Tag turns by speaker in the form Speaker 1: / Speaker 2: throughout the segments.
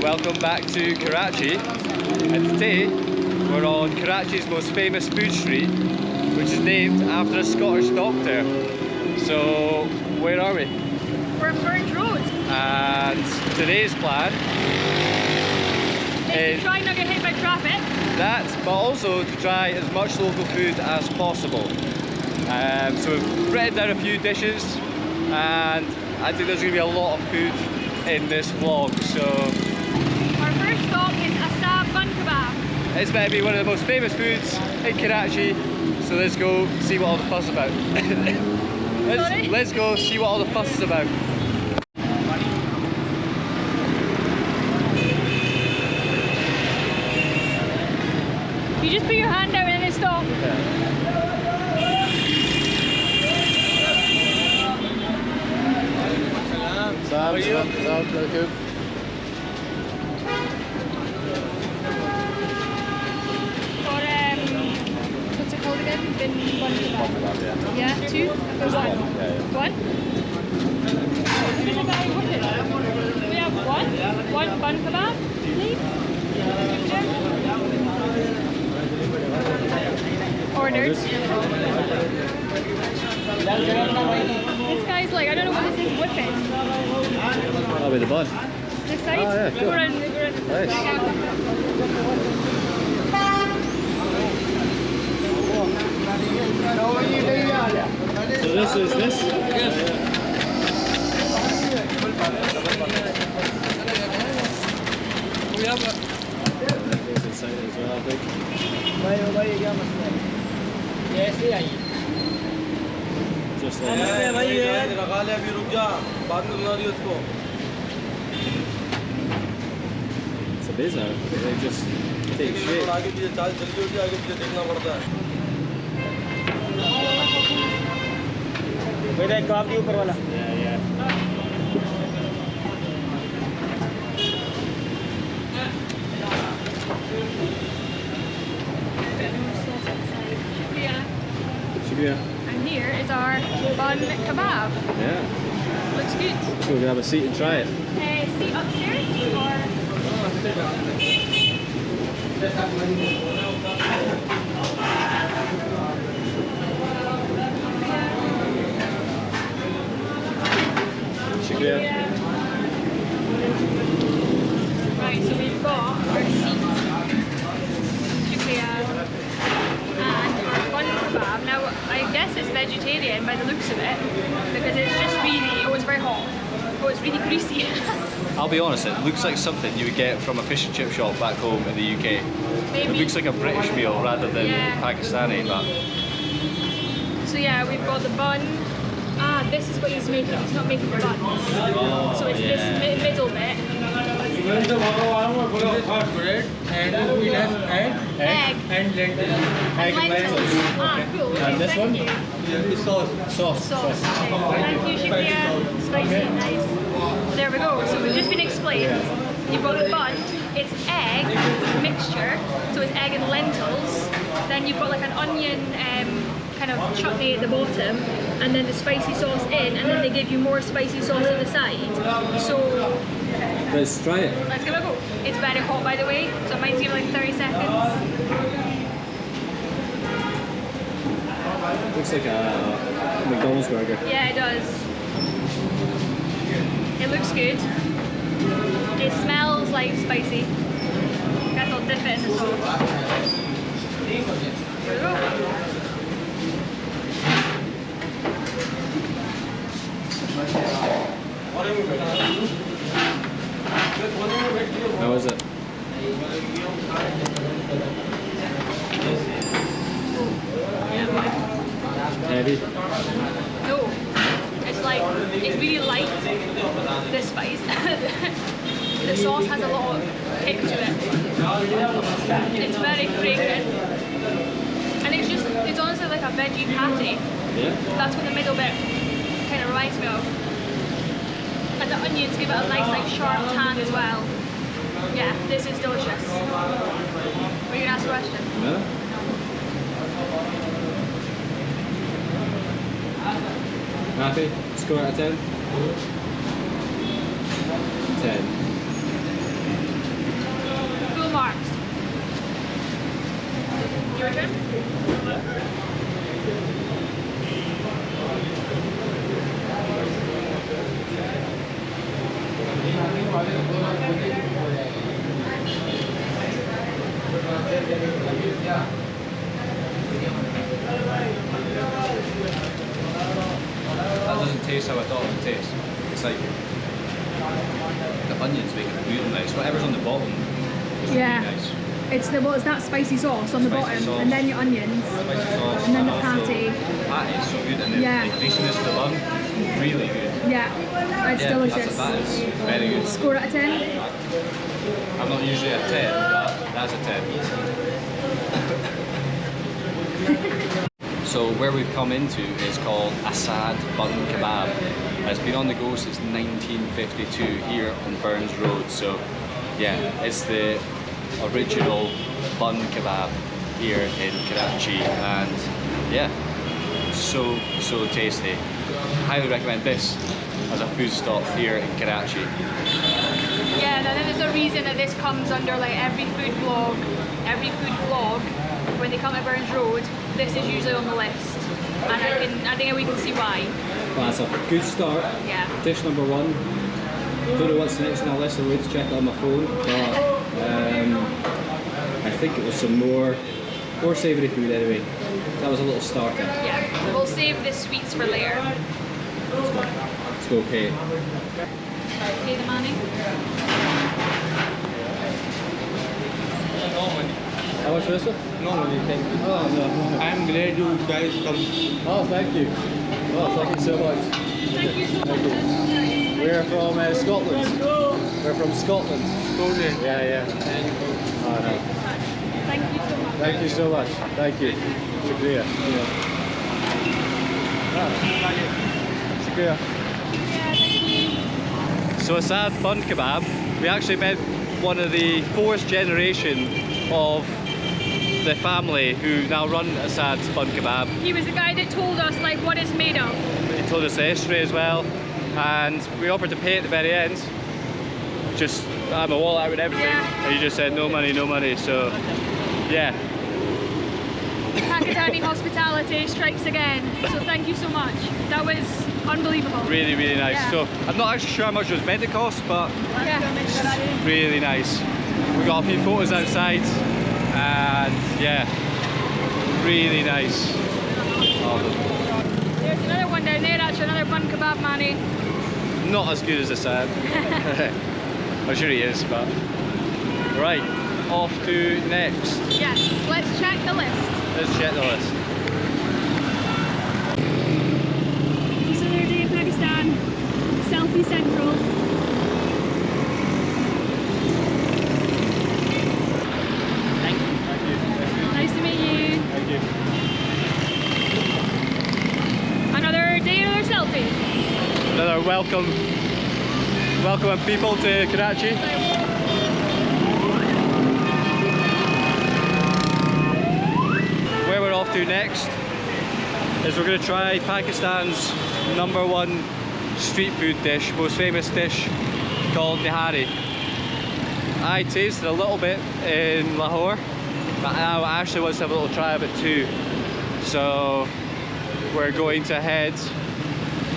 Speaker 1: welcome back to Karachi, and today we're on Karachi's most famous food street, which is named after a Scottish doctor. So where are we?
Speaker 2: We're on Burns Road.
Speaker 1: And today's plan
Speaker 2: is to try not get hit by traffic.
Speaker 1: That, but also to try as much local food as possible. So we've written down a few dishes, and I think there's going to be a lot of food in this vlog. So
Speaker 2: our first stop is Bun Kebab.
Speaker 1: It's meant to be one of the most famous foods in Karachi, so let's go see what all the fuss is about. let's go see what all the fuss is about.
Speaker 2: You just put your hand out and then stop.
Speaker 1: How are you? Very good.
Speaker 2: What's it called again? Bun Kebab. Yeah, two? One. One? We have one Bun Kebab, please. Ordered. This guy's like, I don't know what this is whipping.
Speaker 1: Oh, with the bun.
Speaker 2: This side?
Speaker 1: Oh, yeah, cool.
Speaker 2: Go around.
Speaker 1: Nice. So this is this? Yes. We have a... This inside as well, I think. Just like that. It's a bizarre. They just take shape. Yeah. Shukriya.
Speaker 2: And here is our Bun Kebab.
Speaker 1: Yeah.
Speaker 2: Looks good.
Speaker 1: So we can have a seat and try it.
Speaker 2: Seat upstairs or...
Speaker 1: Shukriya.
Speaker 2: Right, so we've got our seat. Shukriya. And our Bun Kebab. Now, I guess it's vegetarian by the looks of it, because it's just really, oh, it's very hot. Oh, it's really greasy.
Speaker 1: I'll be honest, it looks like something you would get from a fish and chip shop back home in the UK.
Speaker 2: Maybe.
Speaker 1: It looks like a British meal rather than Pakistani, but...
Speaker 2: So yeah, we've got the bun. Ah, this is what he's making. He's not making the buns.
Speaker 1: Oh,
Speaker 2: so it's this middle bit.
Speaker 3: Bread and we have egg and lentils.
Speaker 1: Egg and lentils.
Speaker 2: Ah, cool.
Speaker 1: And this one?
Speaker 2: You.
Speaker 1: Sauce.
Speaker 2: Okay. Thank you, Shukriya. Spicy, nice. There we go. So we've just been explained. You've got the bun. It's egg mixture. So it's egg and lentils. Then you've got like an onion kind of chutney at the bottom, and then the spicy sauce in, and then they give you more spicy sauce at the side. So
Speaker 1: let's try it.
Speaker 2: let's give it a go. It's very hot, by the way, so it might give like 30 seconds.
Speaker 1: Looks like a McDonald's burger.
Speaker 2: Yeah, it does. It looks good. It smells like spicy. Guess I'll dip it in the sauce. Here we go.
Speaker 1: How is it? Heavy?
Speaker 2: No, it's like, it's really light, the spice. The sauce has a lot of kick to it. It's very fragrant. And it's honestly like a veggie patty.
Speaker 1: Yeah.
Speaker 2: That's what the middle bit kind of reminds me of. And the onions give it a nice like sharp tang as well. Yeah, this is delicious. Were you gonna ask a question?
Speaker 1: No? Happy? Score out of 10? 10. That doesn't taste how I thought it would taste. It's like the onions make it real nice. Whatever's on the bottom is
Speaker 2: Yeah.
Speaker 1: really nice.
Speaker 2: It's that spicy sauce on the
Speaker 1: Spicy
Speaker 2: bottom,
Speaker 1: sauce.
Speaker 2: and then your onions,
Speaker 1: Spicy sauce.
Speaker 2: and then the
Speaker 1: also
Speaker 2: patty.
Speaker 1: Patty is so good, and the
Speaker 2: Yeah.
Speaker 1: greasiness of the bun, really good.
Speaker 2: Yeah, it's delicious.
Speaker 1: That is very good.
Speaker 2: Score out of 10?
Speaker 1: I'm not usually a 10, but that's a 10. So where we've come into is called Assad Bun Kebab. It's been on the go since 1952 here on Burns Road. So yeah, it's the original bun kebab here in Karachi, and yeah, so tasty. Highly recommend this as a food stop here in Karachi.
Speaker 2: Yeah, and then there's a reason that this comes under like every food vlog, when they come to Burns Road, this is usually on the list. And I think we can see why.
Speaker 4: Well, that's a good start.
Speaker 2: Yeah.
Speaker 4: Dish number 1. Don't know what's next on our list, I'll wait to check it on my phone. But I think it was some more savoury food anyway. That was a little starter.
Speaker 2: Yeah, we'll save the sweets for later.
Speaker 4: Let's go pay.
Speaker 2: Pay the money.
Speaker 4: How much was it?
Speaker 3: Normally, thank you.
Speaker 4: Oh, no.
Speaker 3: I'm glad you guys come.
Speaker 4: Oh, thank you. Oh, thank you so much.
Speaker 2: Thank you so much.
Speaker 4: We're from Scotland. We're from Scotland.
Speaker 3: Scotland.
Speaker 4: Yeah. Oh, no.
Speaker 2: Thank you so much.
Speaker 4: Thank you so much. Thank you. Shukriya. Shukriya.
Speaker 2: Yeah, thank you.
Speaker 1: So Assad Bun Kebab, we actually met one of the 4th generation of the family who now run Assad Bun Kebab.
Speaker 2: He was the guy that told us like what it's made of.
Speaker 1: He told us the history as well, and we offered to pay at the very end. Just I had my wallet out with everything,
Speaker 2: Yeah.
Speaker 1: and he just said no money, so yeah.
Speaker 2: Pakistani hospitality strikes again. So thank you so much. That was unbelievable.
Speaker 1: Really nice.
Speaker 2: Yeah.
Speaker 1: So I'm not actually sure how much it was meant to cost, but
Speaker 2: Yeah.
Speaker 1: really nice. We got a few photos outside, and yeah, really nice.
Speaker 2: There's another one down there, actually, another bun kebab manny.
Speaker 1: Not as good as Assad. I'm sure he is, but right, off to next.
Speaker 2: Yes, let's check the list.
Speaker 1: Let's check the list.
Speaker 2: It's another day in Pakistan, selfie central.
Speaker 1: Thank you.
Speaker 2: Nice to meet you.
Speaker 1: Thank you.
Speaker 2: Another day, another selfie.
Speaker 1: Another welcome people to Karachi. Where we're off to next is we're going to try Pakistan's #1 street food dish, most famous dish, called Nihari. I tasted a little bit in Lahore, but now I actually want to have a little try of it too. So we're going to head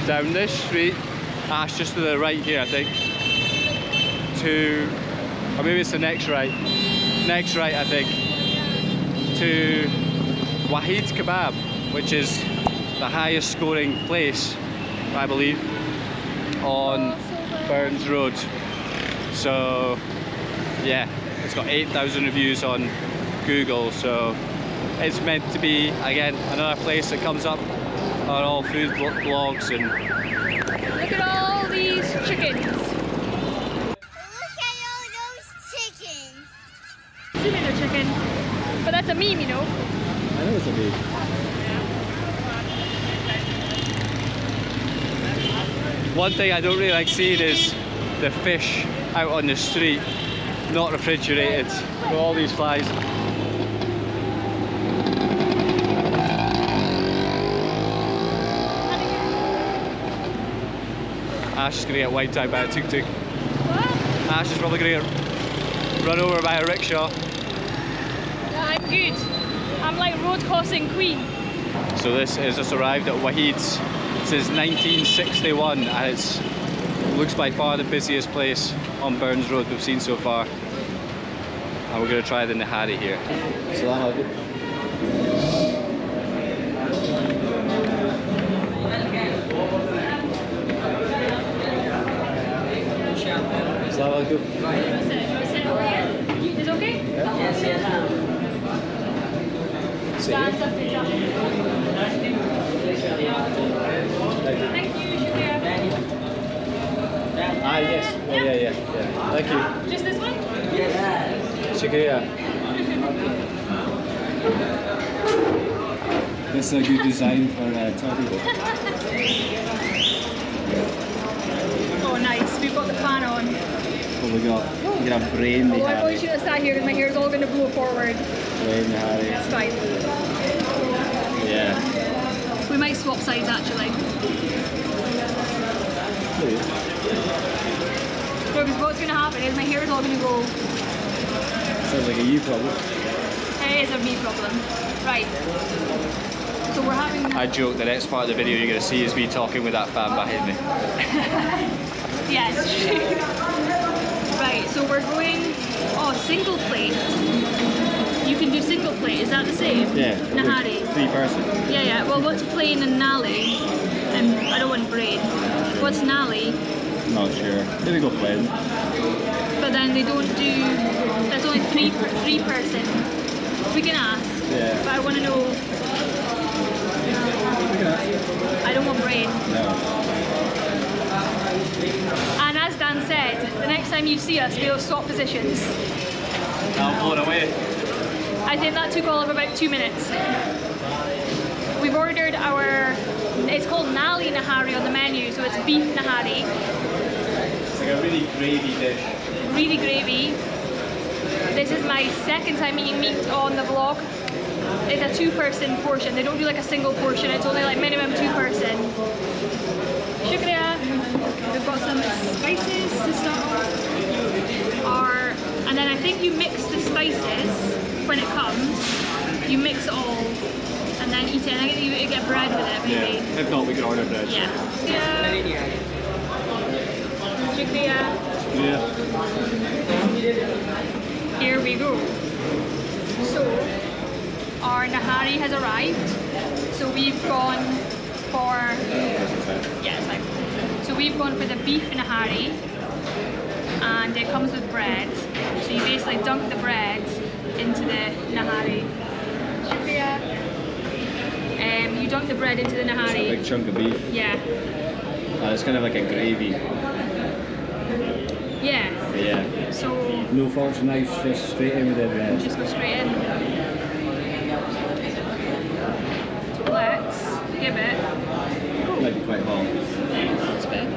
Speaker 1: down this street, it's just to the right here I think, or maybe it's the next right I think, to Wahid Kebab, which is the highest scoring place, I believe, on Burns Road. So yeah, it's got 8,000 reviews on Google, so it's meant to be, again, another place that comes up on all food blogs. And
Speaker 2: Look at all these chickens.
Speaker 5: Look at all those chickens.
Speaker 2: Assuming they're chicken, but that's a meme, you know.
Speaker 4: I know it's a big.
Speaker 1: one thing I don't really like seeing is the fish out on the street, not refrigerated, with all these flies. Ash is going to get wiped out by a tuk-tuk.
Speaker 2: What?
Speaker 1: Ash is probably going to get run over by a rickshaw.
Speaker 2: Yeah, I'm good. I'm like road crossing queen.
Speaker 1: So this has just arrived at Wahid's since 1961, and it's Looks by far the busiest place on Burns Road we've seen so far. And we're going to try the Nihari here.
Speaker 4: Salam alaikum. Salam alaikum.
Speaker 2: Is it okay?
Speaker 4: Yes, yes.
Speaker 2: Stand up and jump. Thank you, Shukriya.
Speaker 4: Ah, yes. Yeah. Thank you.
Speaker 2: Just this one?
Speaker 4: Shukriya. This is a good design for Toddy.
Speaker 2: Oh, nice. We've got the fan on.
Speaker 4: What we got? We got a brain
Speaker 2: Oh, I probably
Speaker 4: Nihari.
Speaker 2: should have sat here because my hair is all going to blow forward.
Speaker 4: Brain Nihari.
Speaker 2: It's fine.
Speaker 4: Yeah.
Speaker 2: We might swap sides actually. No, because what's going to happen is my hair is all going to go.
Speaker 4: Sounds like a you problem.
Speaker 2: It is a me problem. Right. So we're having.
Speaker 1: I joke, the next part of the video you're going to see is me talking with that fan behind me.
Speaker 2: Yes. Right, so we're going. Oh, single plate. You can do single plate, is that the same?
Speaker 4: Yeah.
Speaker 2: Nihari.
Speaker 4: 3 person.
Speaker 2: Yeah. Well, what's plain and nali? I don't want brain. What's nali?
Speaker 4: Not sure. Maybe go plain.
Speaker 2: But then they don't do. That's only three person. We can ask.
Speaker 4: Yeah.
Speaker 2: But I want to know. I don't want brain.
Speaker 4: No.
Speaker 2: And as Dan said, the next time you see us, we'll swap positions.
Speaker 1: I'm blown away.
Speaker 2: I think that took all of about 2 minutes. We've ordered our, it's called Nali Nihari on the menu, so it's beef Nihari.
Speaker 1: It's like a really gravy dish.
Speaker 2: Really gravy. This is my second time eating meat on the vlog. It's a 2-person portion. They don't do like a single portion, it's only like minimum 2-person. Shukriya. We've got some spices to start off. And then I think you mix the spices when it comes. You mix it all and then eat it. And I think you get bread with it, maybe.
Speaker 1: Yeah. If not, we can order bread.
Speaker 2: Yeah. Shukriya.
Speaker 1: Yeah.
Speaker 2: Here we go. So, our Nihari has arrived. So we've gone for, yeah, it's fine. So we've gone for the beef Nihari, and it comes with bread. So you basically dunk the bread into the Nihari. Shukriya. You dunk the bread into the
Speaker 4: It's a
Speaker 2: Nihari.
Speaker 4: big chunk of beef.
Speaker 2: Yeah.
Speaker 4: It's kind of like a gravy.
Speaker 2: Yeah.
Speaker 4: Yeah.
Speaker 2: So
Speaker 4: No forks and knives, just straight in with the bread.
Speaker 2: just go straight in. So let's give it.
Speaker 4: Might be quite hot.
Speaker 2: That's good.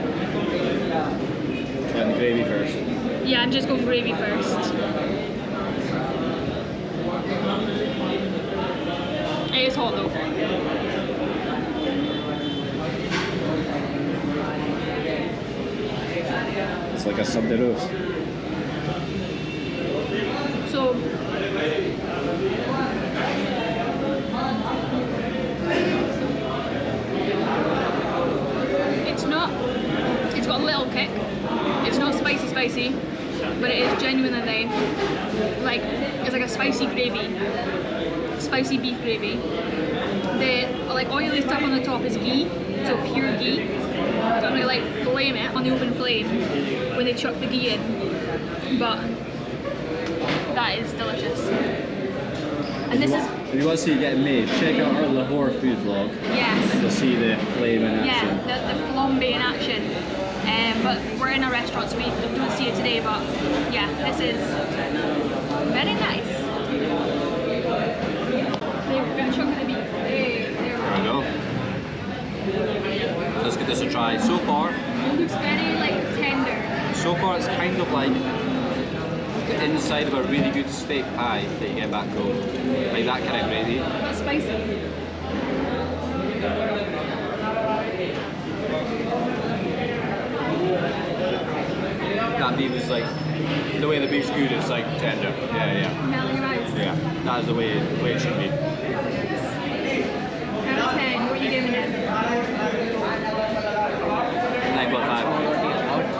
Speaker 4: Try the gravy first.
Speaker 2: Yeah, I'm just going gravy first. It is hot though.
Speaker 4: It's like a Sunday roast.
Speaker 2: So it's got a little kick. It's not spicy, but it is genuinely like, it's like a spicy gravy. Spicy beef gravy. The like oily stuff on the top is ghee, so pure ghee. Don't really like flame it on the open flame when they chuck the ghee in, but that is delicious. And this is,
Speaker 4: If you want to see it getting made, check out our Lahore food vlog.
Speaker 2: yes,
Speaker 4: To see the flame in
Speaker 2: yeah,
Speaker 4: action.
Speaker 2: the flambe in action. But we're in a restaurant, so we don't see it today. But yeah, this is very nice. We're gonna chuck the beef. Hey, there we
Speaker 1: There we go. Let's give this a try. So far,
Speaker 2: It looks very like tender.
Speaker 1: it's kind of like the inside of a really good steak pie that you get back home. Like that kind of gravy.
Speaker 2: Not spicy.
Speaker 1: That beef is like, the way the beef's good, it's like tender. Yeah.
Speaker 2: Melting your eyes.
Speaker 1: Yeah. That is the way it should be.
Speaker 2: Out of 10, what are you giving it?
Speaker 1: 9.5.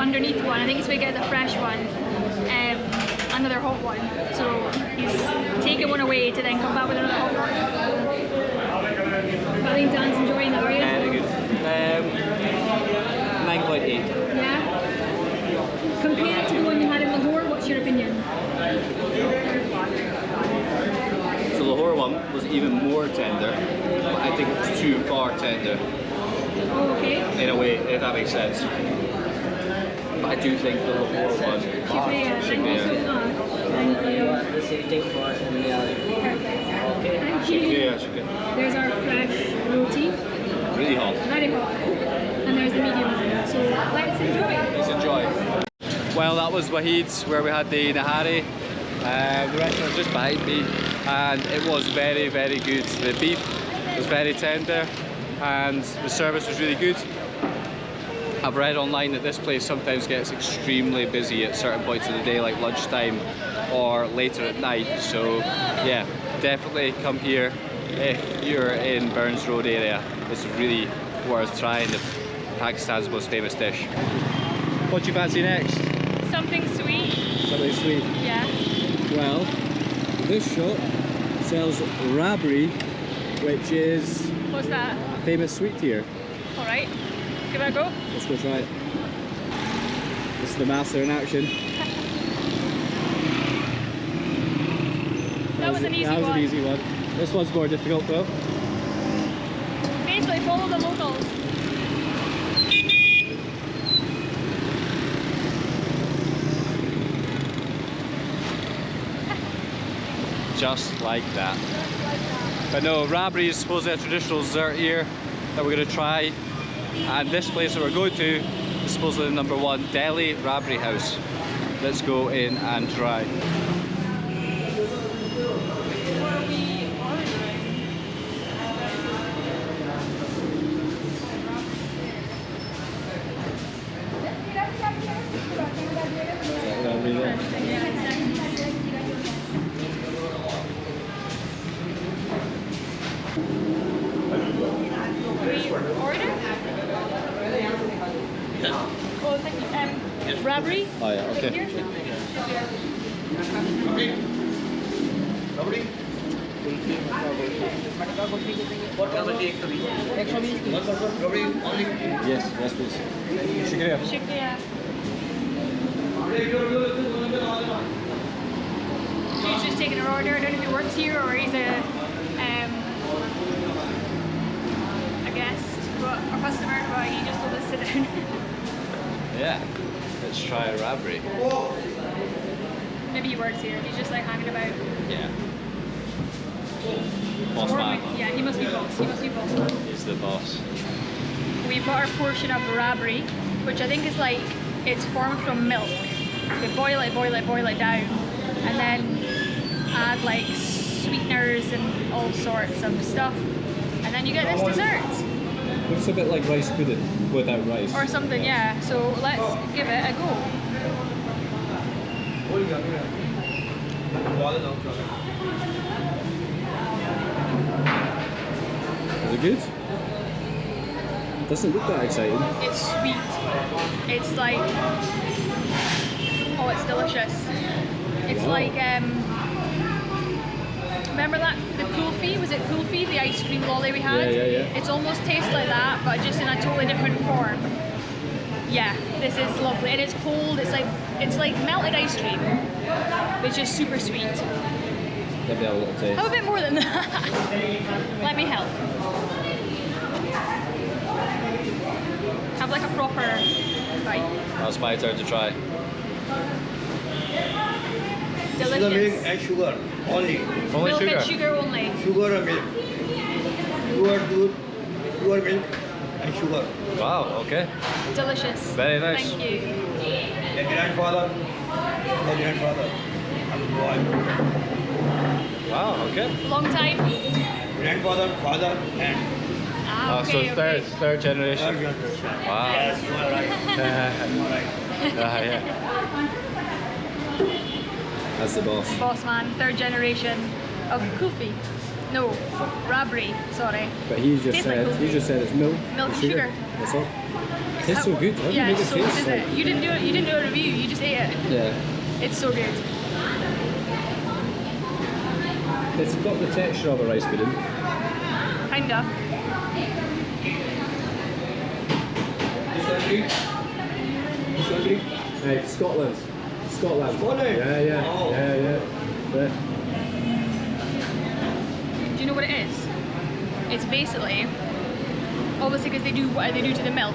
Speaker 2: underneath one. I think it's because it's a fresh one, another hot one. So he's taken one away to then come back with another hot one. I think Dan's enjoying that, are you?
Speaker 4: Very good. 9.8.
Speaker 2: Yeah. Compared to the one you had in Lahore, what's your opinion?
Speaker 4: So the Lahore one was even more tender, but I think it was too far tender.
Speaker 2: Oh, okay.
Speaker 4: In a way, if that makes sense. But I do think the Lahore one.
Speaker 2: Shukriya. Thank you so much. Thank you. Perfect. Thank you.
Speaker 4: Yeah.
Speaker 2: There's our fresh roti.
Speaker 4: Really hot.
Speaker 2: Very hot. And there's the medium one. So let's enjoy.
Speaker 4: Let's enjoy.
Speaker 1: Well, that was Wahid's, where we had the Nihari. The restaurant just behind me, and it was very, very good. The beef was very tender, and the service was really good. I've read online that this place sometimes gets extremely busy at certain points of the day, like lunchtime or later at night. So yeah, definitely come here if you're in Burns Road area. It's really worth trying Pakistan's most famous dish. What do you fancy next?
Speaker 2: Something sweet.
Speaker 1: Something sweet.
Speaker 2: Yeah.
Speaker 4: Well, this shop sells Rabri, which is
Speaker 2: What's that?
Speaker 4: a famous sweet here.
Speaker 2: Alright. Give it a go.
Speaker 4: Let's go try it. This is the master in action.
Speaker 2: That was an easy
Speaker 4: That was
Speaker 2: one.
Speaker 4: an easy one. This one's more difficult though.
Speaker 2: Basically, follow the locals.
Speaker 1: Just like that. But no, Rabri is supposedly a traditional dessert here that we're going to try. And this place that we're going to is supposedly the #1 Delhi Rabri house. Let's go in and try.
Speaker 2: Order? Oh, thank you. Rabri?
Speaker 1: Oh yeah, okay.
Speaker 2: Here?
Speaker 4: Yes, yes please.
Speaker 1: Shukriya.
Speaker 2: Shukriya. He's just taking our order. I don't know if he works here or he's a guest, but a customer, but he just told us to sit down.
Speaker 1: Yeah, let's try a Rabri.
Speaker 2: Maybe he works here. He's just like hanging about.
Speaker 1: Yeah. Boss man.
Speaker 2: Yeah, he must be boss. He must be boss.
Speaker 1: He's the boss.
Speaker 2: We've got our portion of Rabri, which I think is like, it's formed from milk. We boil it down, and then add like sweeteners and all sorts of stuff, and then you get this dessert.
Speaker 4: Looks a bit like rice pudding without rice.
Speaker 2: Or something, yeah. So let's give it a go.
Speaker 4: Is it good? Doesn't look that exciting.
Speaker 2: It's sweet. It's like, oh, it's delicious. It's
Speaker 4: Wow.
Speaker 2: like, remember that, the kulfi? Was it kulfi, the ice cream lolly we had?
Speaker 4: Yeah.
Speaker 2: It's almost tastes like that, but just in a totally different form. Yeah, this is lovely. And it's cold, it's like melted ice cream, which is super sweet.
Speaker 4: Give it a little taste.
Speaker 2: Have a bit more than that. Let me help. Have like a proper bite.
Speaker 1: Now it's my turn to try.
Speaker 2: Delicious.
Speaker 3: Milk and sugar only.
Speaker 1: Only
Speaker 2: Milk
Speaker 1: sugar.
Speaker 2: and sugar only.
Speaker 3: Sugar and milk. Pure milk and sugar.
Speaker 1: Wow, okay.
Speaker 2: Delicious.
Speaker 1: Very nice.
Speaker 2: Thank you.
Speaker 3: The grandfather and boy.
Speaker 1: Wow, okay.
Speaker 2: Long time?
Speaker 3: Grandfather, father, and
Speaker 2: Ah,
Speaker 1: So
Speaker 2: okay,
Speaker 1: third generation.
Speaker 3: third generation.
Speaker 1: Wow.
Speaker 3: Yes, you are right. You are right.
Speaker 1: Yeah.
Speaker 4: That's the boss.
Speaker 2: Boss man, third generation of Kufi. No, Rabri, sorry.
Speaker 4: But he just
Speaker 2: Tastes like
Speaker 4: said
Speaker 2: kulfi.
Speaker 4: it's milk.
Speaker 2: Milk and
Speaker 4: and
Speaker 2: sugar.
Speaker 4: That's all.
Speaker 1: It's so good. How do you
Speaker 2: Yeah,
Speaker 1: make
Speaker 2: it's
Speaker 1: it
Speaker 2: so good,
Speaker 1: taste
Speaker 2: isn't
Speaker 1: like?
Speaker 2: it? You didn't do a review. You just ate it.
Speaker 1: Yeah.
Speaker 2: It's so good.
Speaker 1: It's got the texture of a rice pudding.
Speaker 2: Kinda.
Speaker 1: Right, Scotland. Scotland.
Speaker 3: Scotland?
Speaker 1: Yeah, yeah.
Speaker 3: Oh.
Speaker 1: Yeah.
Speaker 2: Do you know what it is? It's basically, obviously because they do what they do to the milk,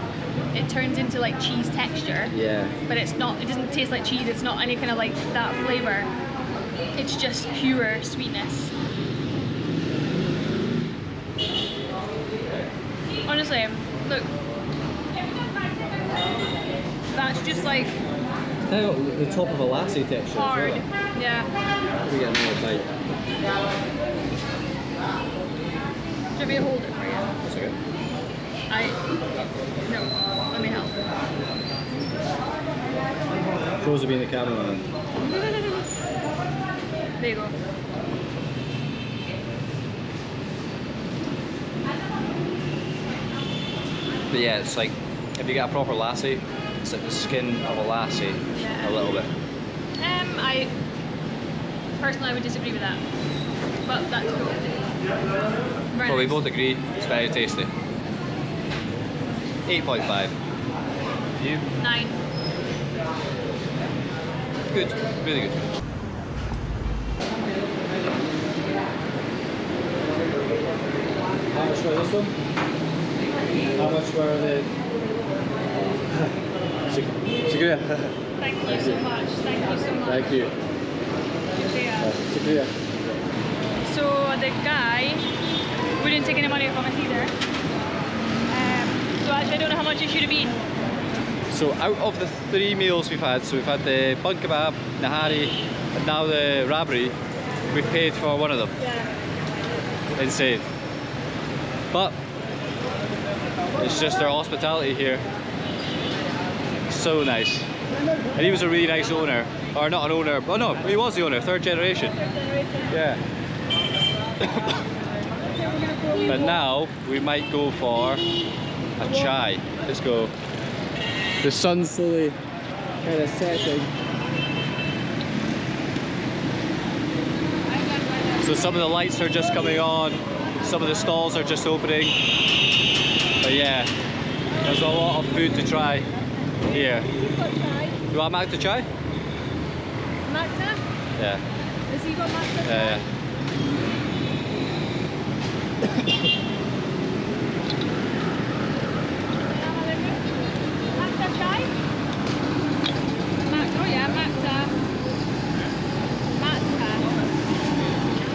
Speaker 2: it turns into like cheese texture.
Speaker 1: Yeah.
Speaker 2: But it's not, it doesn't taste like cheese, it's not any kind of like that flavour. It's just pure sweetness. Honestly, look. That's just like
Speaker 1: Kind of got the top of a lassie texture
Speaker 2: hard.
Speaker 1: as well.
Speaker 2: Yeah.
Speaker 1: Let me get another bite.
Speaker 2: Do you want me to hold it for you?
Speaker 1: That's okay.
Speaker 2: No, let me help.
Speaker 1: Pros of being the cameraman.
Speaker 2: There you go.
Speaker 1: But yeah, it's like, if you get a proper lassie, it's like the skin of a lassie,
Speaker 2: Yeah.
Speaker 1: a little bit.
Speaker 2: I personally I would disagree with that, but that's cool. Very
Speaker 1: Well, we
Speaker 2: nice.
Speaker 1: both agree, it's very tasty. 8.5. You?
Speaker 2: 9.
Speaker 1: Good, really good. How much for this one? How much for the... Shukriya.
Speaker 2: Thank you so much. Thank you so much.
Speaker 1: Thank you. Shukriya.
Speaker 2: So the guy wouldn't take any money from us either. So actually I don't know how much it should have been.
Speaker 1: So out of the 3 meals we've had, so we've had the Bun Kebab, Nihari, and now the Rabri, we've paid for one of them.
Speaker 2: Yeah.
Speaker 1: Insane. But it's just their hospitality here. So nice. And he was a really nice owner. Or not an owner, oh no, he was the owner, 3rd generation. Yeah. But now we might go for a chai. Let's go. The sun's slowly kind of setting. So some of the lights are just coming on, some of the stalls are just opening. But yeah, there's a lot of food to try here. You want Matka chai?
Speaker 2: Matka?
Speaker 1: Yeah.
Speaker 2: Has he got Matka?
Speaker 1: Yeah.
Speaker 2: Matka chai? Oh yeah, Matka. Matka.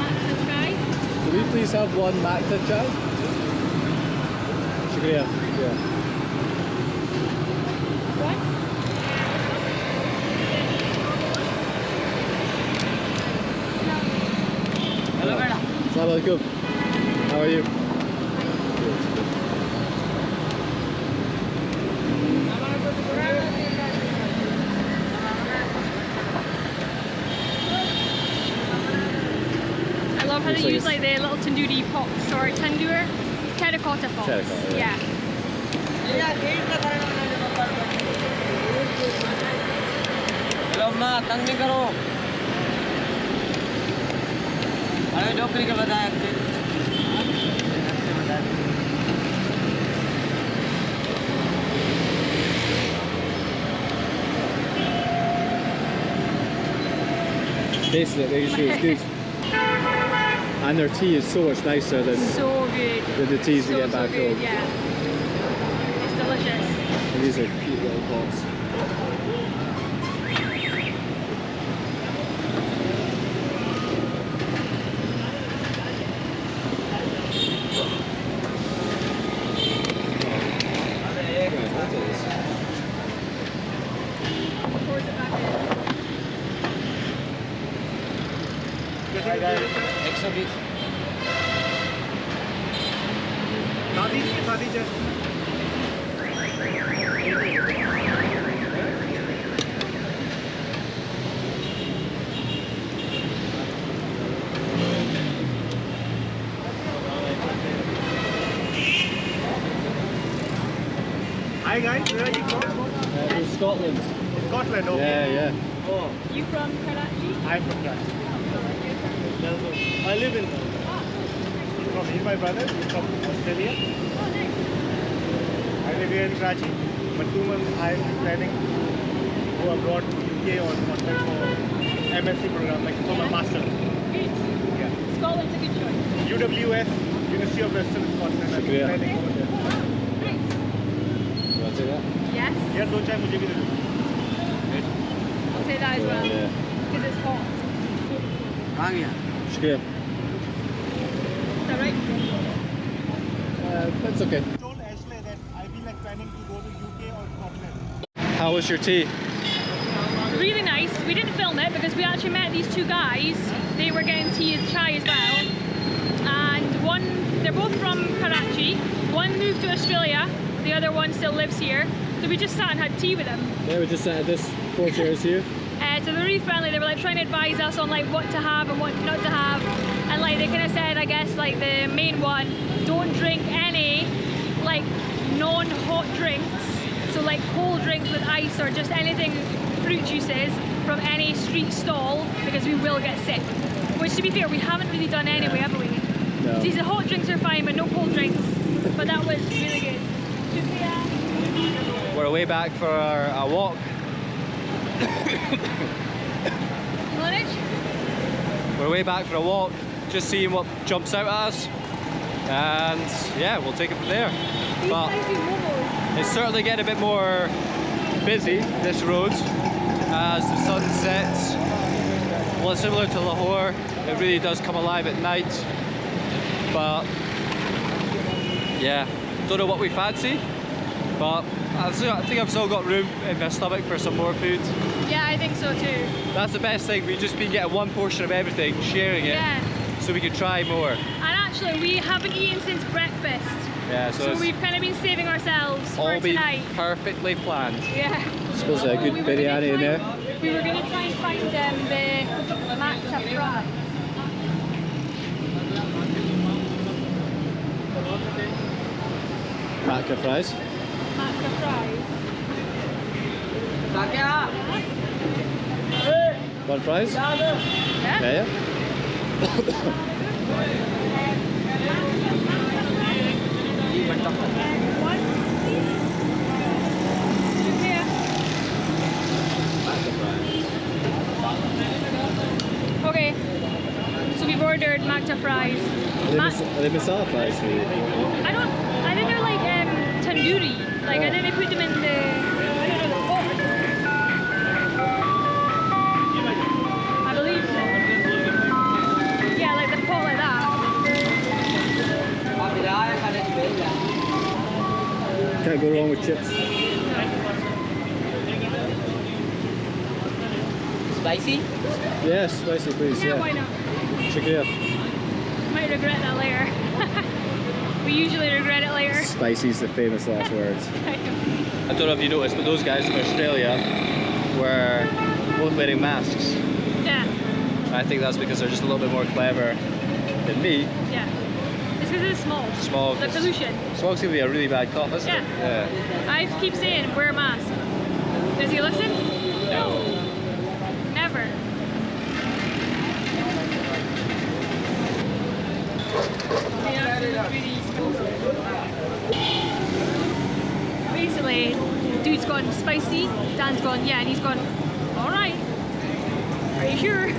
Speaker 2: Matka chai?
Speaker 1: Can we please have one Matka chai? Shukriya. Yeah.
Speaker 2: What?
Speaker 1: Hello, madam. Assalamu alaikum. How are you?
Speaker 2: I love how
Speaker 1: Looks
Speaker 2: they
Speaker 1: like
Speaker 2: use like the little tandoori pots or tandoor terracotta pots.
Speaker 1: Terracotta, yeah.
Speaker 3: Hello अम्मा तंग नहीं करो अरे डॉक्टरी के बताया
Speaker 1: Tasting it, making sure it's good. And their tea is so much nicer than
Speaker 2: So good.
Speaker 1: the teas we
Speaker 2: So,
Speaker 1: get
Speaker 2: so
Speaker 1: back
Speaker 2: good,
Speaker 1: home.
Speaker 2: Yeah. It's delicious.
Speaker 1: And these are cute little pots.
Speaker 2: Pours it back in.
Speaker 3: Hi guys 120 दादी दादी Hi guys guys? Where are you from?
Speaker 4: Scotland.
Speaker 3: Scotland, okay.
Speaker 4: Yeah.
Speaker 3: Oh,
Speaker 2: You from Karachi?
Speaker 3: I'm from Karachi. I live in from he's my brother. He's from Australia.
Speaker 2: Oh, nice.
Speaker 3: I live here in Karachi. But 2 months I'm planning to go abroad to UK or Scotland for MSc program, like for my master.
Speaker 2: Good.
Speaker 3: Yeah.
Speaker 2: Scotland's a good choice.
Speaker 3: UWS, University of Western Scotland. I'm
Speaker 4: Shukriya.
Speaker 3: planning over there.
Speaker 2: Nice.
Speaker 4: You want to take that?
Speaker 2: Yes.
Speaker 3: Yeah, दो चाय मुझे भी दे दो.
Speaker 2: I'll say that as well.
Speaker 4: Yeah.
Speaker 2: Because it's hot.
Speaker 4: Shukriya.
Speaker 2: Is that right?
Speaker 4: That's okay.
Speaker 3: I told Ashley that I've been like planning to go to UK or Scotland.
Speaker 4: How was your tea?
Speaker 2: Really nice. We didn't film it because we actually met these two guys. They were getting tea and chai as well. And they're both from Karachi. One moved to Australia. The other one still lives here. So we just sat and had tea with them.
Speaker 4: Yeah, we just sat at this 4 chairs here.
Speaker 2: So they're really friendly. They were like trying to advise us on like what to have and what not to have. And like they kind of said, I guess like the main one, don't drink any like non-hot drinks. So like cold drinks with ice or just anything fruit juices from any street stall because we will get sick. Which to be fair, we haven't really done anyway, have we?
Speaker 4: No.
Speaker 2: These hot drinks are fine, but no cold drinks. But that was really good. Shukriya.
Speaker 1: We're way back for our walk.
Speaker 2: Manage?
Speaker 1: We're way back for a walk, just seeing what jumps out at us. And yeah, we'll take it from there. But it's certainly getting a bit more busy, this road, as the sun sets. Well, similar to Lahore, it really does come alive at night. But yeah, don't know what we fancy, but I think I've still got room in my stomach for some more food.
Speaker 2: Yeah, I think so too.
Speaker 1: That's the best thing, we've just been getting one portion of everything, sharing it,
Speaker 2: Yeah.
Speaker 1: so we can try more.
Speaker 2: And actually, we haven't eaten since breakfast.
Speaker 1: Yeah,
Speaker 2: So
Speaker 1: it's
Speaker 2: we've kind of been saving ourselves for
Speaker 1: all been
Speaker 2: tonight.
Speaker 1: perfectly planned.
Speaker 2: Yeah.
Speaker 4: Suppose a good
Speaker 2: We were gonna
Speaker 4: biryani in
Speaker 2: try-
Speaker 4: there.
Speaker 2: We were going to try and find the Matka fry.
Speaker 4: Matka fries.
Speaker 2: Matka fries.
Speaker 4: One fries?
Speaker 2: Yeah?
Speaker 4: Yeah.
Speaker 2: One, please. Shukriya. Okay. So we've ordered Matka fries.
Speaker 4: Are they masala fries for you?
Speaker 2: I think they're like tandoori. Like I think they put them in the, I don't know, the pot. I believe so. Yeah, like the pot like that.
Speaker 4: Can't go wrong with chips.
Speaker 3: Spicy?
Speaker 4: Yes, spicy please,
Speaker 2: Yeah,
Speaker 4: yeah.
Speaker 2: why not?
Speaker 4: Shukriya.
Speaker 2: Might regret that later. We usually regret it later.
Speaker 4: Spicy's the famous last words.
Speaker 1: I don't know if you noticed, but those guys from Australia were both wearing masks.
Speaker 2: Yeah,
Speaker 1: I think that's because they're just a little bit more clever than me.
Speaker 2: yeah. It's because it's small.
Speaker 1: Smog.
Speaker 2: The pollution.
Speaker 1: Smog's gonna be a really bad cough, isn't it?
Speaker 2: Yeah. I keep saying, wear a mask. Does he listen?
Speaker 1: No.
Speaker 2: Never. Basically, dude's gone spicy, Dan's gone yeah, and he's gone, alright. Are you sure?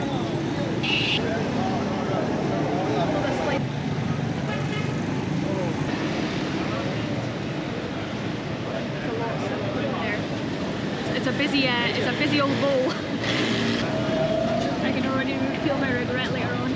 Speaker 2: It's a busy old bowl. I can already feel my regret later on.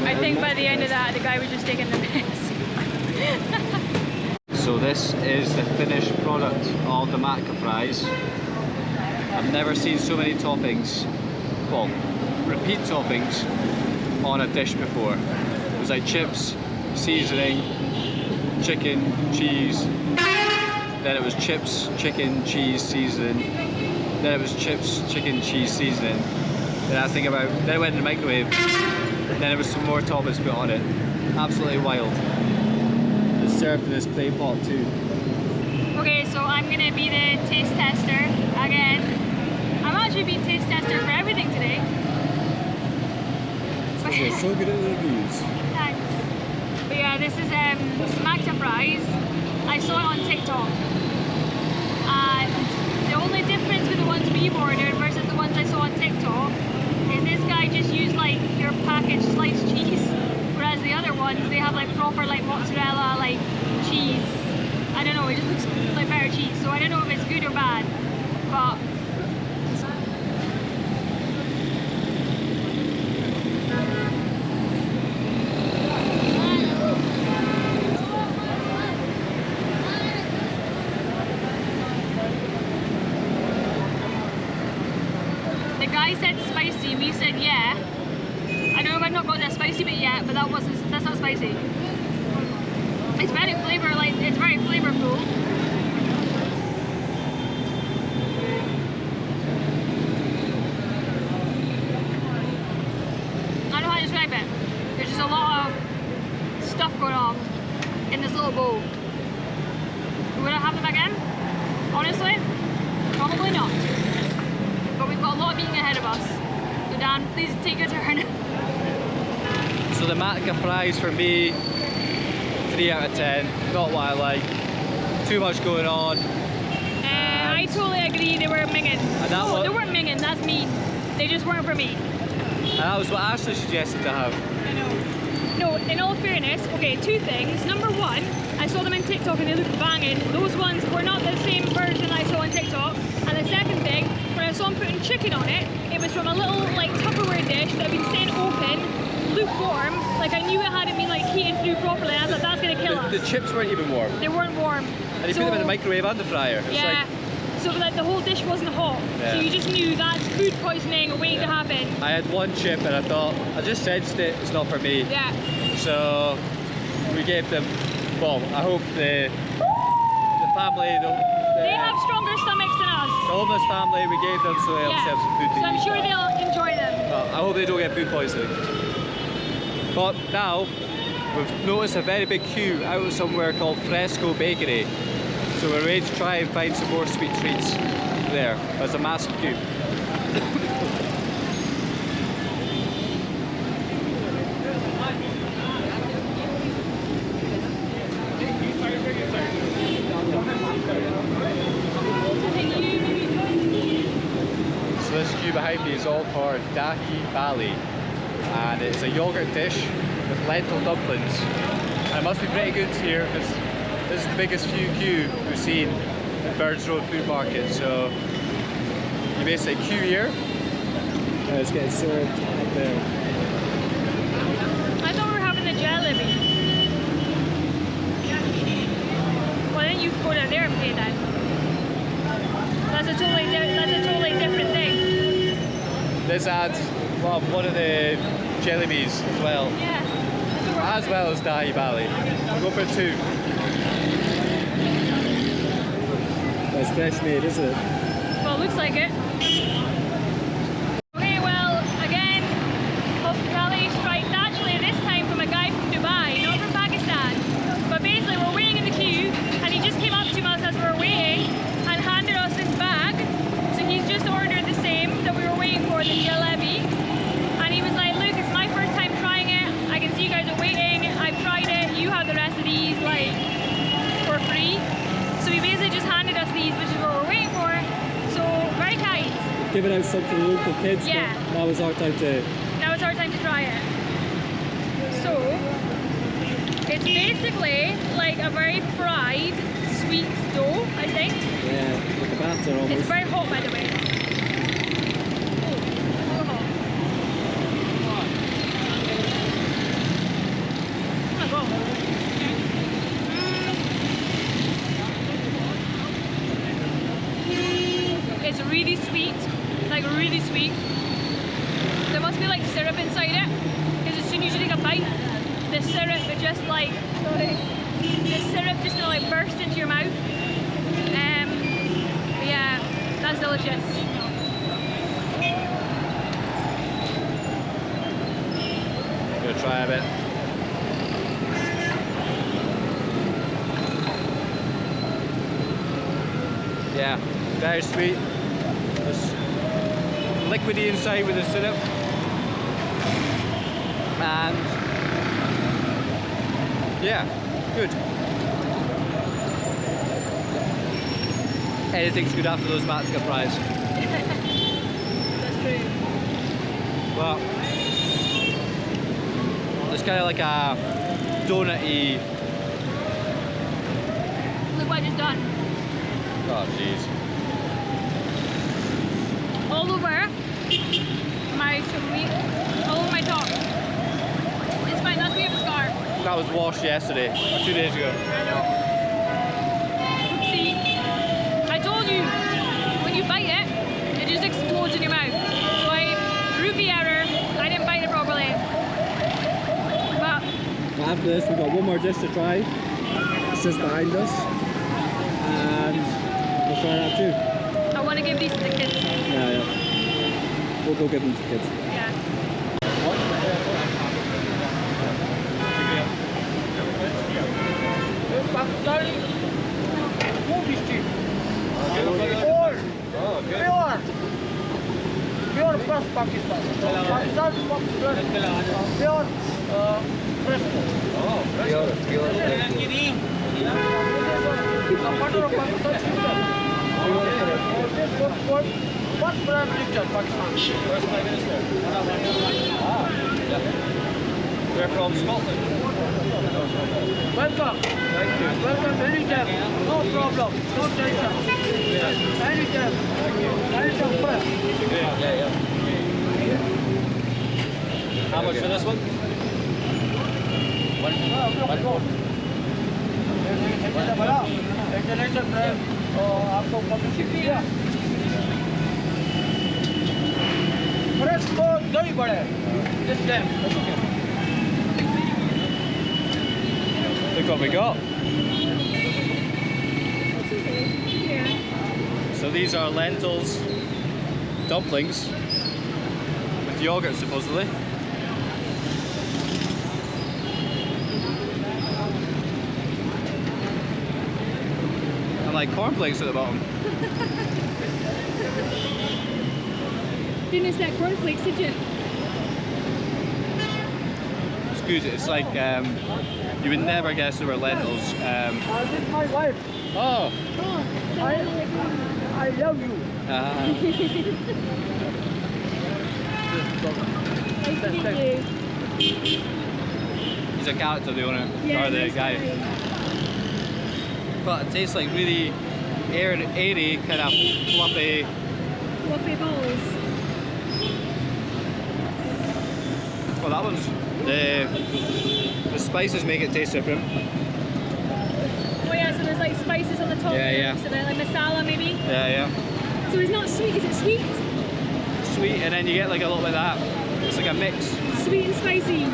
Speaker 2: I think by the end of that, the guy was just taking the piss.
Speaker 1: So This is the finished product of the Matka fries. I've never seen so many toppings, well, repeat toppings on a dish before. It was like chips, seasoning, chicken, cheese, then it was chips, chicken, cheese, seasoning, then it was chips, chicken, cheese, seasoning. Then it went in the microwave, then there was some more toppings put on it. Absolutely wild. It's served in this clay pot too.
Speaker 2: Okay, so I'm gonna be the taste tester again. I'm actually being taste tester for everything today.
Speaker 1: You're so good at the reviews.
Speaker 2: Thanks. But yeah, this is Matka fries. I saw it on TikTok. And the only difference with the ones we've ordered versus the ones I saw on TikTok is this guy just used like your packaged sliced cheese. Whereas the other ones, they have like proper like mozzarella, like cheese. I don't know, it just looks like better cheese. So I don't know if it's good or bad, but the guy said spicy, we said yeah. I know I've not got that spicy bit yet, but that's not spicy. It's very it's very flavorful. I don't know how to describe it. There's just a lot of stuff going on in this little bowl. Would I have them again? Honestly, probably not. But we've got a lot of eating ahead of us. So Dan, please take your turn.
Speaker 1: So the Matka fries for me, 3 out of 10. Not what I like. Too much going on.
Speaker 2: I totally agree, they were minging. They weren't minging, that's mean. They just weren't for me.
Speaker 1: And that was what Ashley suggested to have.
Speaker 2: I know. No, in all fairness, okay, 2 things. Number 1, I saw them on TikTok and they looked banging. Those ones were not the same version I saw on TikTok. And the second thing, when I saw them putting chicken on it, it was from a little like Tupperware dish that had been sitting open, lukewarm. Like I knew it hadn't been like heated through properly. And I thought that's gonna kill us.
Speaker 1: The chips weren't even warm.
Speaker 2: They weren't warm.
Speaker 1: And you put them in the microwave and the fryer. It's
Speaker 2: yeah. So like the whole dish wasn't hot.
Speaker 1: Yeah.
Speaker 2: So you just knew that's food poisoning waiting to happen.
Speaker 1: I had one chip and I thought, I just sensed it, it's not for me.
Speaker 2: Yeah.
Speaker 1: So we gave them, well, I hope the family,
Speaker 2: they have stronger stomachs than us.
Speaker 1: The homeless family, we gave them so they'll have some food to
Speaker 2: so I'm
Speaker 1: eat.
Speaker 2: sure they'll enjoy them.
Speaker 1: Well, I hope they don't get food poisoning. But now, we've noticed a very big queue out of somewhere called Fresco Bakery. So we're ready to try and find some more sweet treats there. There's a massive queue. So this queue behind me is all for Dahi Bali, and it's a yogurt dish with lentil dumplings. And it must be pretty good here because this is the biggest queue we've seen at Birds Road Food Market. So you basically queue here and it's getting served up there.
Speaker 2: I thought we were having the jalebi. Well, then you go down there and pay that. That's a totally different thing.
Speaker 1: This adds one of the jalebis as well.
Speaker 2: Yeah.
Speaker 1: As well as Dahi Bali. We'll go for 2. That's fresh made, isn't it?
Speaker 2: Well, it looks like it. Okay, well, again, hospitality strikes actually this time from a guy from Dubai, not from Pakistan. But basically, we're waiting in the queue, and he just came up to us as we were waiting and handed us this bag. So he's just ordered the same that we were waiting for, the jalebi. And he was like, look, it's my first time trying it. I can see you guys are waiting. I've tried it. You have the rest of these, like, for free. So he basically just handed us these, which is what we're waiting for. So, very kind.
Speaker 1: Giving out something to local kids.
Speaker 2: Yeah.
Speaker 1: Now is our time to...
Speaker 2: Now it's our time to try it. So, it's basically like a very fried sweet dough, I think.
Speaker 1: Yeah, like a batter almost.
Speaker 2: It's very hot, by the way. Oh, hot. Oh my god. inside it, because as soon as you take a bite, the syrup it just like, sorry, the syrup just gonna like burst into your mouth. But yeah, that's delicious.
Speaker 1: I'm gonna try a bit. Yeah, very sweet. It's liquidy inside with the syrup. And yeah, good. Anything's good after those Matka fries.
Speaker 2: That's true.
Speaker 1: Well, it's kind of like a donut-y.
Speaker 2: Look what I just done.
Speaker 1: Oh jeez.
Speaker 2: All over my sweet, all over my top. It's fine, that's me of a scar.
Speaker 1: That was washed yesterday, or 2 days ago.
Speaker 2: I know. See, I told you, when you bite it, it just explodes in your mouth. So rookie error, I didn't bite it properly. But
Speaker 4: After this, we've got one more dish to try. It's just behind us. And we'll try that too.
Speaker 2: I want to give these to the kids.
Speaker 4: Yeah. We'll go give them to kids.
Speaker 2: Yeah.
Speaker 3: Pakistani movie street. Pure plus Pakistan. Pakistan plus pure fresco. What Prime Minister Pakistan?
Speaker 1: First Prime Minister. We're from Scotland.
Speaker 3: Welcome.
Speaker 1: Thank you.
Speaker 3: Welcome anytime. No problem. No tension. Anytime. Anytime first.
Speaker 1: Yeah. How much for this one? One.
Speaker 3: International prime आपको publicity किया fresco दही बड़े this time
Speaker 1: Look what we got.
Speaker 2: Yeah.
Speaker 1: So these are lentils dumplings with yogurt supposedly. And like cornflakes at the bottom.
Speaker 2: Didn't expect cornflakes, did you?
Speaker 1: It's good. It's like you would never guess there were lentils.
Speaker 3: This is my wife.
Speaker 1: Oh.
Speaker 3: I love you.
Speaker 2: Nice to meet you.
Speaker 1: He's a character, the owner,
Speaker 2: Yeah,
Speaker 1: or the
Speaker 2: nice
Speaker 1: guy. But it tastes like really airy, kind of fluffy.
Speaker 2: Fluffy balls.
Speaker 1: Well, that one's the spices make it taste different.
Speaker 2: Oh yeah, so there's like spices on the top.
Speaker 1: Yeah.
Speaker 2: So they're like masala maybe.
Speaker 1: Yeah.
Speaker 2: So it's not sweet, is it sweet?
Speaker 1: Sweet, and then you get like a little bit of that. It's like a mix.
Speaker 2: Sweet and spicy.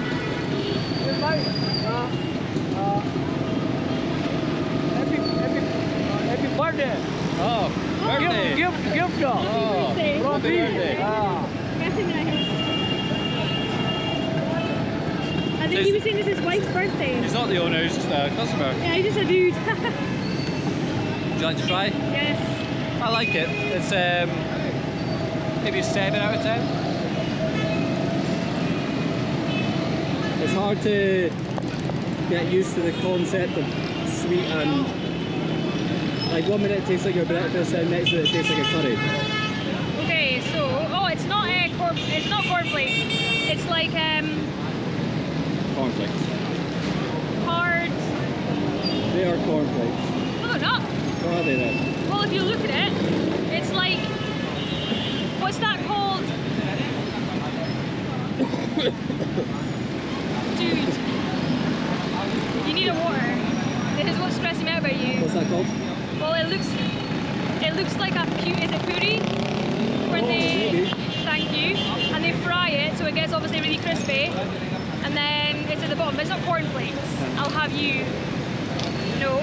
Speaker 3: Happy birthday.
Speaker 1: Oh, birthday!
Speaker 3: Gift.
Speaker 1: Oh,
Speaker 2: Birthday.
Speaker 1: happy birthday!
Speaker 2: Very nice. I think he was saying it's his wife's birthday.
Speaker 1: He's not the owner, he's just a customer.
Speaker 2: Yeah, he's just a dude.
Speaker 1: Would you like to try?
Speaker 2: Yes.
Speaker 1: I like it. It's maybe a 7 out of 10.
Speaker 4: It's hard to get used to the concept of sweet and like 1 minute it tastes like your breakfast and next minute it tastes like a curry.
Speaker 2: Okay, so it's not it's not cornflakes. It's like
Speaker 4: Cornflakes.
Speaker 2: hard.
Speaker 4: They are cornflakes.
Speaker 2: No, they're not.
Speaker 4: What are they then?
Speaker 2: Well, if you look at it, it's like, what's that called? Dude, you need a water. This is what's stressing me out about you.
Speaker 4: What's that called?
Speaker 2: Well, it looks like a is it puri? Where
Speaker 4: Oh,
Speaker 2: they,
Speaker 4: maybe.
Speaker 2: thank you, and they fry it so it gets obviously really crispy, and then it's at the bottom, but it's not cornflakes. I'll have you know.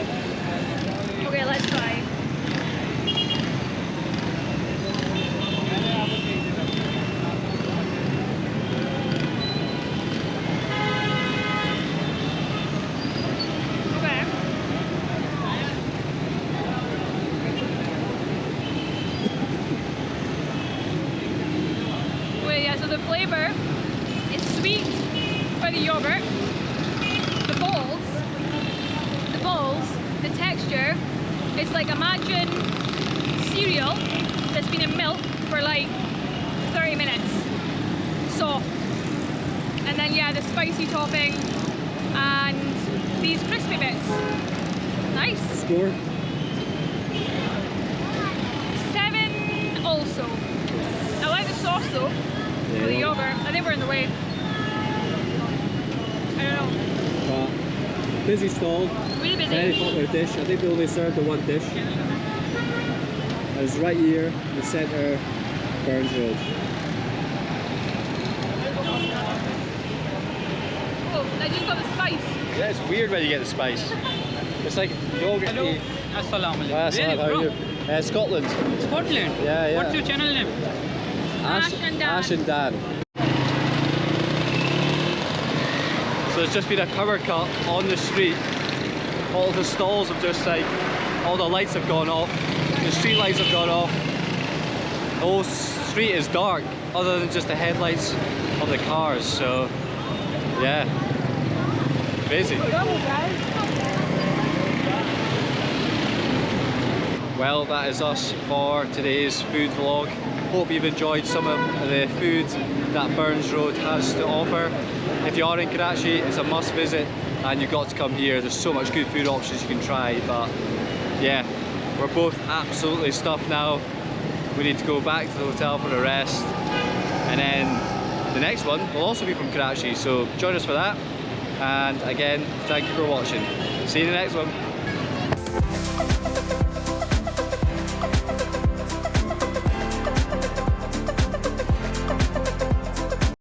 Speaker 2: Okay, let's try. Okay. Wait, yeah, so the flavour is sweet by the yogurt. The balls, the texture, it's like imagine cereal that's been in milk for like 30 minutes. Soft. And then yeah, the spicy topping and these crispy bits. Nice.
Speaker 4: Score?
Speaker 2: 7 also. I like the sauce though, for the yogurt. I think we're in the way. I don't know.
Speaker 4: Busy stall.
Speaker 2: Really busy.
Speaker 4: Very popular dish. I think they only served the one dish. And it's right here in the centre, Burns Road.
Speaker 2: Oh, I just got the spice.
Speaker 1: Yeah, it's weird when you get the spice. It's like yogurt.
Speaker 6: Hello. Assalamu alaikum.
Speaker 1: Ah,
Speaker 6: Where
Speaker 1: how are you?
Speaker 6: from?
Speaker 1: Scotland.
Speaker 6: Scotland.
Speaker 1: Yeah, yeah.
Speaker 6: What's your channel name?
Speaker 2: Ash and Dan.
Speaker 1: Ash and Dan. So there's just been a power cut on the street. All the stalls have just like, all the lights have gone off. The street lights have gone off. The whole street is dark, other than just the headlights of the cars. So, yeah, crazy. Well, that is us for today's food vlog. Hope you've enjoyed some of the food that Burns Road has to offer. If you are in Karachi, it's a must visit and you've got to come here. There's so much good food options you can try, but yeah, we're both absolutely stuffed now. We need to go back to the hotel for a rest, and then the next one will also be from Karachi, so join us for that. And again, thank you for watching. See you in the next one.